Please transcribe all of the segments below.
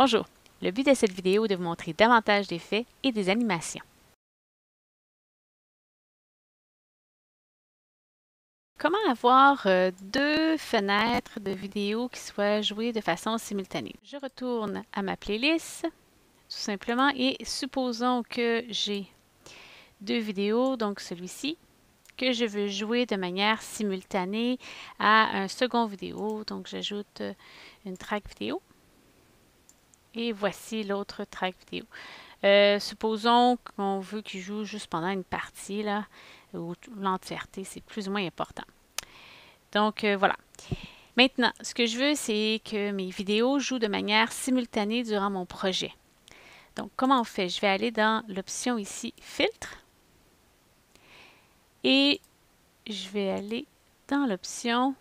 Bonjour, le but de cette vidéo est de vous montrer davantage d'effets et des animations. Comment avoir deux fenêtres de vidéo qui soient jouées de façon simultanée? Je retourne à ma playlist, tout simplement, et supposons que j'ai deux vidéos, donc celui-ci, que je veux jouer de manière simultanée à un second vidéo. Donc j'ajoute une track vidéo. Et voici l'autre track vidéo. Supposons qu'on veut qu'il joue juste pendant une partie, là, ou l'entièreté, c'est plus ou moins important. Donc, voilà. Maintenant, ce que je veux, c'est que mes vidéos jouent de manière simultanée durant mon projet. Donc, comment on fait? Je vais aller dans l'option ici, Filtre. Et je vais aller dans l'option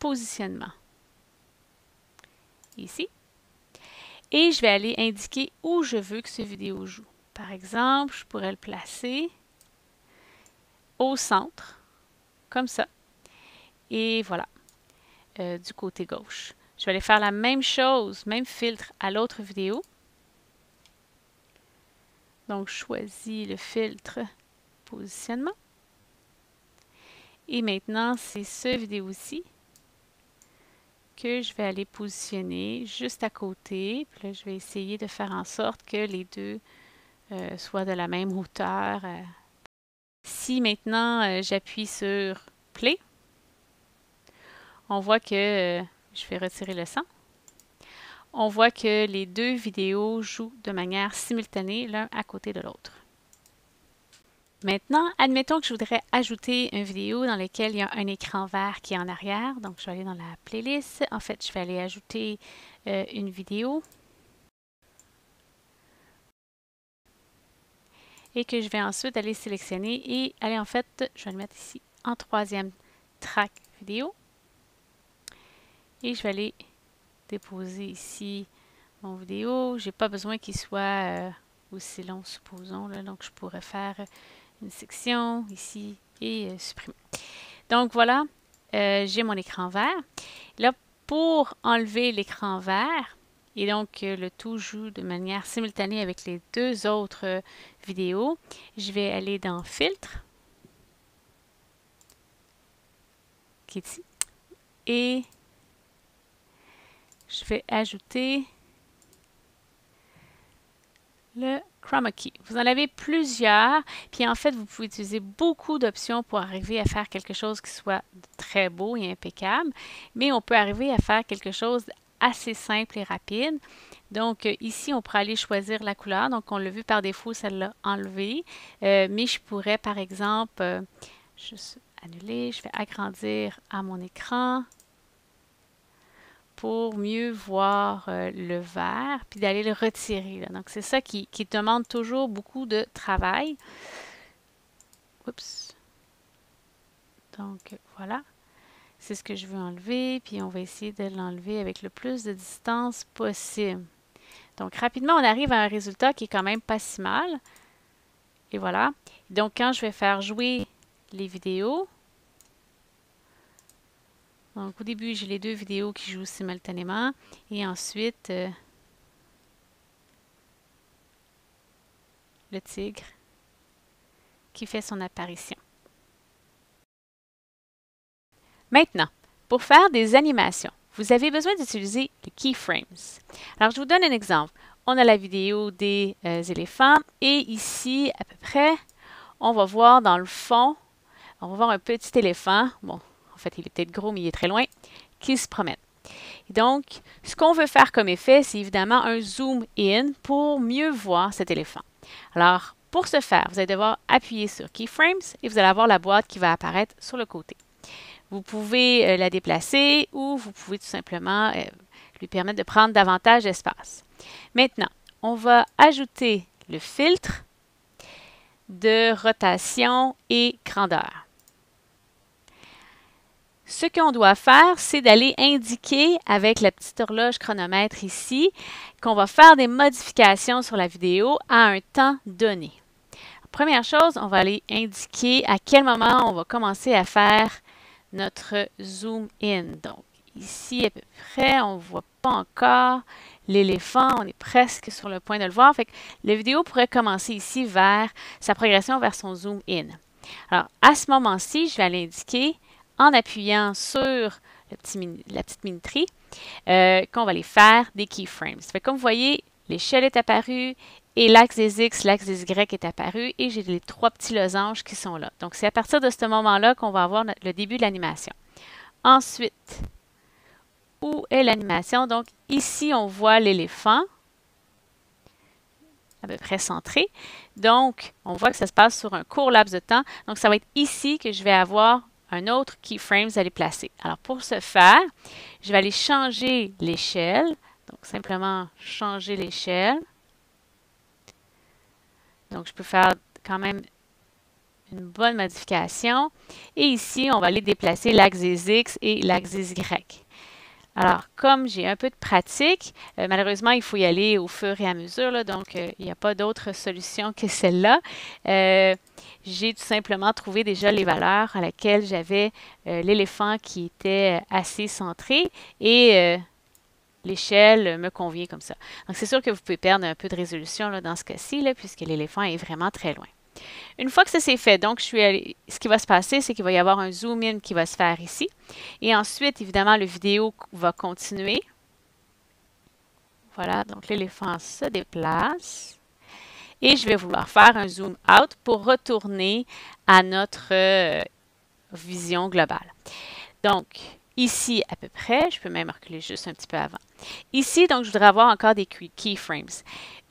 Positionnement. Ici. Et je vais aller indiquer où je veux que ce vidéo joue. Par exemple, je pourrais le placer au centre, comme ça. Et voilà, du côté gauche. Je vais aller faire la même chose, même filtre à l'autre vidéo. Donc, je choisis le filtre positionnement. Et maintenant, c'est ce vidéo-ci que je vais aller positionner juste à côté. Puis là, je vais essayer de faire en sorte que les deux soient de la même hauteur. Si maintenant, j'appuie sur Play, on voit que je vais retirer le son. On voit que les deux vidéos jouent de manière simultanée l'un à côté de l'autre. Maintenant, admettons que je voudrais ajouter une vidéo dans laquelle il y a un écran vert qui est en arrière. Donc, je vais aller dans la playlist. En fait, je vais aller ajouter une vidéo. Et que je vais ensuite aller sélectionner et aller en fait, je vais le mettre ici en troisième track vidéo. Et je vais aller déposer ici mon vidéo. Je n'ai pas besoin qu'il soit aussi long, supposons. Là. Donc, je pourrais faire une section ici et supprimer. Donc, voilà, j'ai mon écran vert. Là, pour enlever l'écran vert, et donc le tout joue de manière simultanée avec les deux autres vidéos, je vais aller dans Filtre, qui est ici, et je vais ajouter le Chroma Key. Vous en avez plusieurs, puis en fait, vous pouvez utiliser beaucoup d'options pour arriver à faire quelque chose qui soit très beau et impeccable, mais on peut arriver à faire quelque chose assez simple et rapide. Donc, ici, on pourrait aller choisir la couleur. Donc, on l'a vu par défaut, ça l'a enlevé. Mais je pourrais, par exemple, juste annuler. Je vais agrandir à mon écran pour mieux voir le vert, puis d'aller le retirer. Là. Donc, c'est ça qui demande toujours beaucoup de travail. Oups. Donc, voilà. C'est ce que je veux enlever, puis on va essayer de l'enlever avec le plus de distance possible. Donc, rapidement, on arrive à un résultat qui est quand même pas si mal. Et voilà. Donc, quand je vais faire jouer les vidéos, donc au début, j'ai les deux vidéos qui jouent simultanément. Et ensuite, le tigre qui fait son apparition. Maintenant, pour faire des animations, vous avez besoin d'utiliser les keyframes. Alors, je vous donne un exemple. On a la vidéo des éléphants et ici, à peu près, on va voir dans le fond, on va voir un petit éléphant, bon, en fait, il est peut-être gros, mais il est très loin, qui se promène. Et donc, ce qu'on veut faire comme effet, c'est évidemment un zoom in pour mieux voir cet éléphant. Alors, pour ce faire, vous allez devoir appuyer sur Keyframes et vous allez avoir la boîte qui va apparaître sur le côté. Vous pouvez la déplacer ou vous pouvez tout simplement lui permettre de prendre davantage d'espace. Maintenant, on va ajouter le filtre de rotation et grandeur. Ce qu'on doit faire, c'est d'aller indiquer avec la petite horloge chronomètre ici qu'on va faire des modifications sur la vidéo à un temps donné. Première chose, on va aller indiquer à quel moment on va commencer à faire notre zoom in. Donc, ici, à peu près, on voit pas encore l'éléphant. On est presque sur le point de le voir. Fait que la vidéo pourrait commencer ici vers sa progression vers son zoom in. Alors, à ce moment-ci, je vais aller indiquer en appuyant sur la petite minuterie qu'on va aller faire des keyframes. Fait que comme vous voyez, l'échelle est apparue et l'axe des X, l'axe des Y est apparu et j'ai les 3 petits losanges qui sont là. Donc, c'est à partir de ce moment-là qu'on va avoir le début de l'animation. Ensuite, où est l'animation? Donc, ici, on voit l'éléphant à peu près centré. Donc, on voit que ça se passe sur un court laps de temps. Donc, ça va être ici que je vais avoir un autre keyframe à les placer. Alors, pour ce faire, je vais aller changer l'échelle. Donc, simplement changer l'échelle. Donc, je peux faire quand même une bonne modification. Et ici, on va aller déplacer l'axe des X et l'axe des Y. Alors, comme j'ai un peu de pratique, malheureusement, il faut y aller au fur et à mesure, là, donc il n'y a pas d'autre solution que celle-là. J'ai tout simplement trouvé déjà les valeurs à laquelle j'avais l'éléphant qui était assez centré et l'échelle me convient comme ça. Donc, c'est sûr que vous pouvez perdre un peu de résolution là, dans ce cas-ci, puisque l'éléphant est vraiment très loin. Une fois que ça s'est fait, donc ce qui va se passer, c'est qu'il va y avoir un zoom in qui va se faire ici. Et ensuite, évidemment, le vidéo va continuer. Voilà, donc l'éléphant se déplace. Et je vais vouloir faire un zoom out pour retourner à notre vision globale. Donc, ici à peu près, je peux même reculer juste un petit peu avant. Ici, donc, je voudrais avoir encore des keyframes.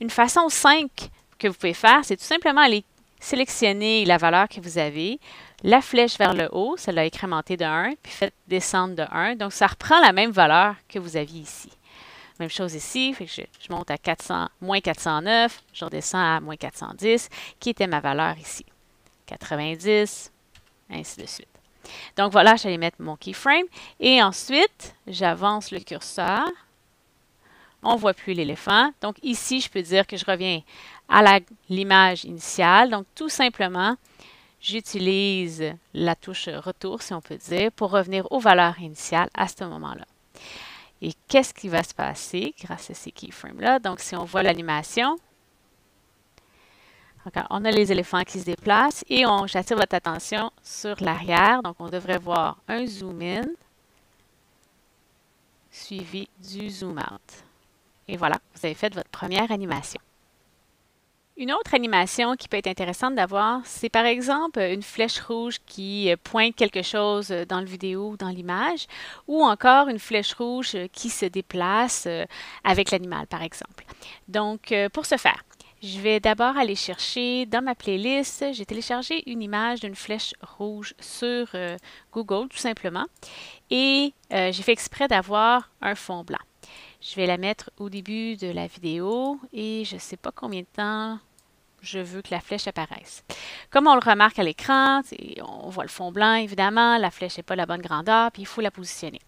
Une façon simple que vous pouvez faire, c'est tout simplement aller sélectionner la valeur que vous avez, la flèche vers le haut, ça l'a incrémenté de 1, puis faites descendre de 1. Donc, ça reprend la même valeur que vous aviez ici. Même chose ici, fait que je monte à moins 409, je redescends à moins 410, qui était ma valeur ici. 90, ainsi de suite. Donc, voilà, je vais mettre mon keyframe. Et ensuite, j'avance le curseur. On ne voit plus l'éléphant. Donc, ici, je peux dire que je reviens à l'image initiale. Donc, tout simplement, j'utilise la touche retour, si on peut dire, pour revenir aux valeurs initiales à ce moment-là. Et qu'est-ce qui va se passer grâce à ces keyframes-là? Donc, si on voit l'animation, on a les éléphants qui se déplacent et j'attire votre attention sur l'arrière. Donc, on devrait voir un zoom in suivi du zoom out. Et voilà, vous avez fait votre première animation. Une autre animation qui peut être intéressante d'avoir, c'est par exemple une flèche rouge qui pointe quelque chose dans la vidéo ou dans l'image, ou encore une flèche rouge qui se déplace avec l'animal, par exemple. Donc, pour ce faire, je vais d'abord aller chercher dans ma playlist, j'ai téléchargé une image d'une flèche rouge sur Google, tout simplement, et j'ai fait exprès d'avoir un fond blanc. Je vais la mettre au début de la vidéo et je ne sais pas combien de temps je veux que la flèche apparaisse. Comme on le remarque à l'écran, on voit le fond blanc évidemment, la flèche n'est pas la bonne grandeur, puis il faut la positionner.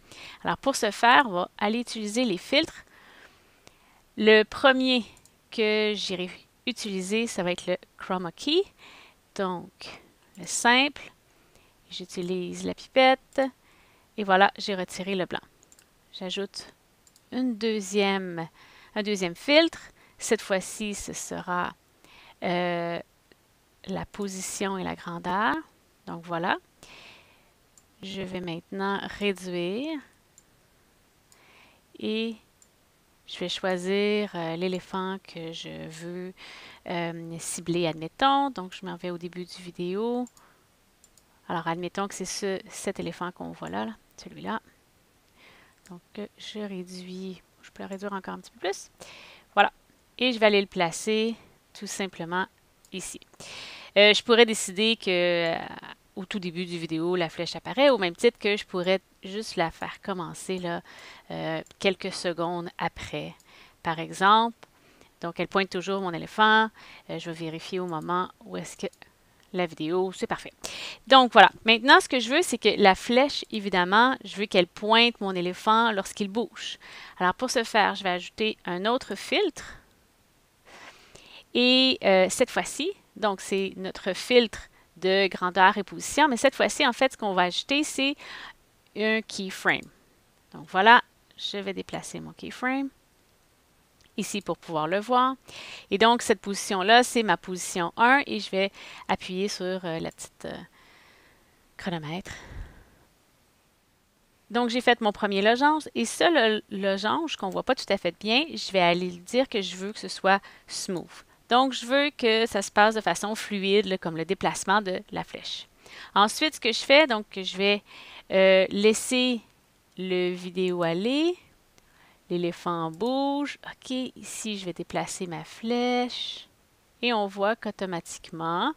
Alors pour ce faire, on va aller utiliser les filtres. Le premier que j'irai utiliser, ça va être le Chroma Key. Donc, le simple, j'utilise la pipette et voilà, j'ai retiré le blanc. J'ajoute un deuxième filtre. Cette fois-ci, ce sera la position et la grandeur. Donc voilà. Je vais maintenant réduire et je vais choisir l'éléphant que je veux cibler, admettons. Donc je m'en vais au début du vidéo. Alors admettons que c'est cet éléphant qu'on voit là, celui-là. Donc je réduis, je peux le réduire encore un petit peu plus. Voilà. Et je vais aller le placer tout simplement ici. Je pourrais décider que au tout début du vidéo, la flèche apparaît, au même titre que je pourrais juste la faire commencer là, quelques secondes après, par exemple. Donc, elle pointe toujours mon éléphant. Je vais vérifier au moment où est-ce que la vidéo, c'est parfait. Donc, voilà. Maintenant, ce que je veux, c'est que la flèche, évidemment, je veux qu'elle pointe mon éléphant lorsqu'il bouge. Alors, pour ce faire, je vais ajouter un autre filtre. Et cette fois-ci, donc c'est notre filtre de grandeur et position, mais cette fois-ci, en fait, ce qu'on va ajouter, c'est un keyframe. Donc voilà, je vais déplacer mon keyframe ici pour pouvoir le voir. Et donc, cette position-là, c'est ma position 1 et je vais appuyer sur la petite chronomètre. Donc, j'ai fait mon premier logange et ça, le logange qu'on ne voit pas tout à fait bien, je vais aller dire que je veux que ce soit smooth. Donc, je veux que ça se passe de façon fluide, là, comme le déplacement de la flèche. Ensuite, ce que je fais, donc, je vais laisser le vidéo aller. L'éléphant bouge. OK, ici, je vais déplacer ma flèche. Et on voit qu'automatiquement,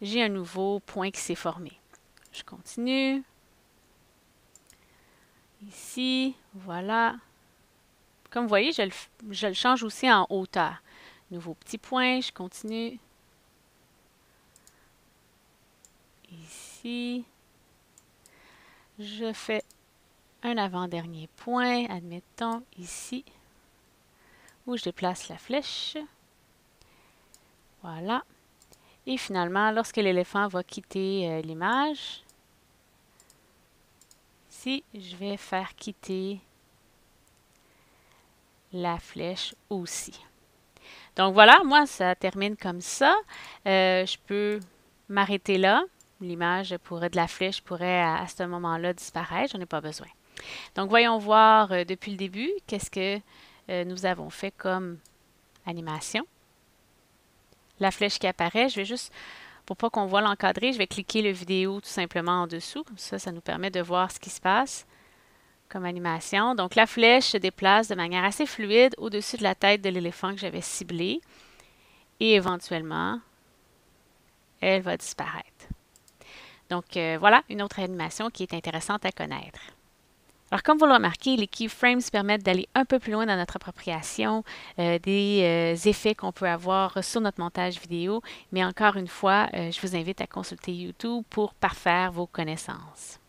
j'ai un nouveau point qui s'est formé. Je continue. Ici, voilà. Comme vous voyez, je le change aussi en hauteur. Nouveau petit point, je continue. Ici, je fais un avant-dernier point, admettons ici, où je déplace la flèche. Voilà. Et finalement, lorsque l'éléphant va quitter l'image, ici, je vais faire quitter la flèche aussi. Donc voilà, moi, ça termine comme ça. Je peux m'arrêter là. L'image de la flèche pourrait à ce moment-là disparaître. J'en ai pas besoin. Donc voyons voir depuis le début qu'est-ce que nous avons fait comme animation. La flèche qui apparaît, je vais juste, pour pas qu'on voit l'encadré, je vais cliquer le vidéo tout simplement en dessous. Comme ça nous permet de voir ce qui se passe comme animation. Donc la flèche se déplace de manière assez fluide au-dessus de la tête de l'éléphant que j'avais ciblé. Et éventuellement, elle va disparaître. Donc voilà une autre animation qui est intéressante à connaître. Alors, comme vous le remarquez, les keyframes permettent d'aller un peu plus loin dans notre appropriation des effets qu'on peut avoir sur notre montage vidéo. Mais encore une fois, je vous invite à consulter YouTube pour parfaire vos connaissances.